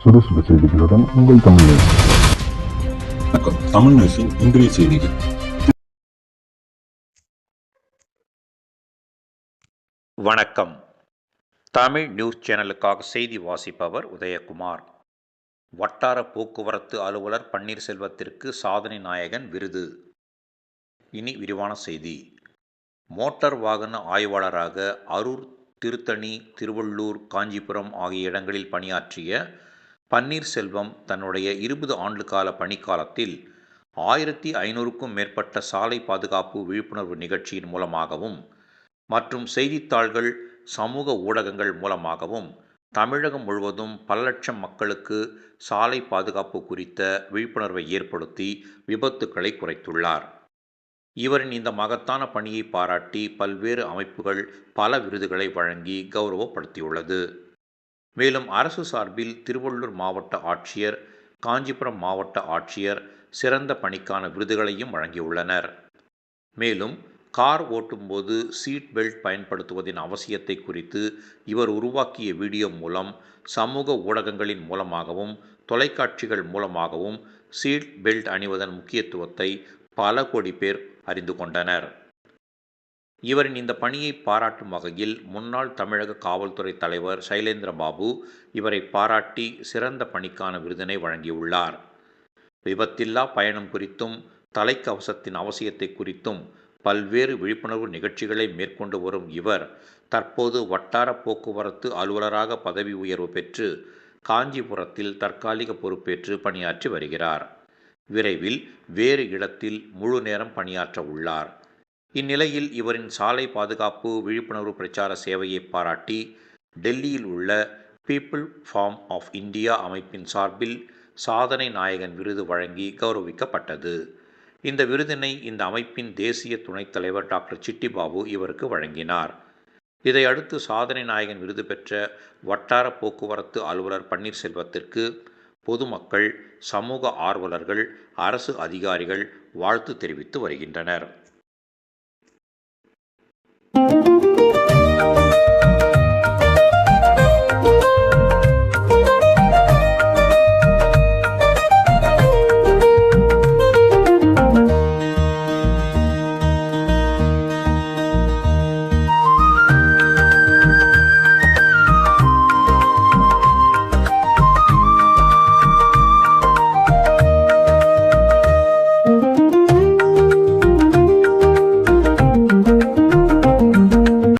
சுறுசுறு செய்திகளுடன் உங்கள் தமிழ் நியூஸ். வணக்கம். தமிழ் நியூஸின் இன்றைய செய்திகள். வணக்கம். தமிழ் நியூஸ் சேனலுக்காக செய்தி வாசிப்பவர் உதயகுமார். வட்டார போக்குவரத்து அலுவலர் பன்னீர்செல்வத்திற்கு சாதனை நாயகன் விருது. இனி விரிவான செய்தி. மோட்டார் வாகன ஆய்வாளராக அரூர், திருத்தணி, திருவள்ளூர், காஞ்சிபுரம் ஆகிய இடங்களில் பணியாற்றிய பன்னீர்செல்வம் தன்னுடைய 20 ஆண்டு கால பணிக்காலத்தில் 1500க்கும் மேற்பட்ட சாலை பாதுகாப்பு விழிப்புணர்வு நிகழ்ச்சியின் மூலமாகவும் மற்றும் செய்தித்தாள்கள், சமூக ஊடகங்கள் மூலமாகவும் தமிழகம் முழுவதும் பல லட்சம் மக்களுக்கு சாலை பாதுகாப்பு குறித்த விழிப்புணர்வை ஏற்படுத்தி விபத்துக்களை குறைத்துள்ளார். இவரின் இந்த மகத்தான பணியை பாராட்டி பல்வேறு அமைப்புகள் பல விருதுகளை வழங்கி கௌரவப்படுத்தியுள்ளது. மேலும் அரசு சார்பில் திருவள்ளூர் மாவட்ட ஆட்சியர், காஞ்சிபுரம் மாவட்ட ஆட்சியர் சிறந்த பணிக்கான விருதுகளையும் வழங்கியுள்ளனர். மேலும் கார் ஓட்டும்போது சீட் பெல்ட் பயன்படுத்துவதின் அவசியத்தை குறித்து இவர் உருவாக்கிய வீடியோ மூலம் சமூக ஊடகங்களின் மூலமாகவும் தொலைக்காட்சிகள் மூலமாகவும் சீட் பெல்ட் அணிவதன் முக்கியத்துவத்தை பல கோடி பேர் அறிந்து கொண்டனர். இவரின் இந்த பணியை பாராட்டும் வகையில் முன்னாள் தமிழக காவல்துறை தலைவர் சைலேந்திரபாபு இவரை பாராட்டி சிறந்த பணிக்கான விருதினை வழங்கியுள்ளார். விபத்தில்லா பயணம் குறித்தும் தலைக்கவசத்தின் அவசியத்தை குறித்தும் பல்வேறு விழிப்புணர்வு நிகழ்ச்சிகளை மேற்கொண்டு வரும் இவர் தற்போது வட்டார போக்குவரத்து அலுவலராக பதவி உயர்வு பெற்று காஞ்சிபுரத்தில் தற்காலிக பொறுப்பேற்று பணியாற்றி வருகிறார். விரைவில் வேறு இடத்தில் முழு நேரம் பணியாற்ற உள்ளார். இந்நிலையில் இவரின் சாலை பாதுகாப்பு விழிப்புணர்வு பிரச்சார சேவையை பாராட்டி டெல்லியில் உள்ள பீப்பிள் ஃபார்ம் ஆஃப் இந்தியா அமைப்பின் சார்பில் சாதனை நாயகன் விருது வழங்கி கௌரவிக்கப்பட்டது. இந்த விருதினை இந்த அமைப்பின் தேசிய துணைத் தலைவர் டாக்டர் சிட்டிபாபு இவருக்கு வழங்கினார். இதையடுத்து சாதனை நாயகன் விருது பெற்ற வட்டார போக்குவரத்து அலுவலர் பன்னீர்செல்வத்திற்கு பொதுமக்கள், சமூக ஆர்வலர்கள், அரசு அதிகாரிகள் வாழ்த்து தெரிவித்து வருகின்றனர்.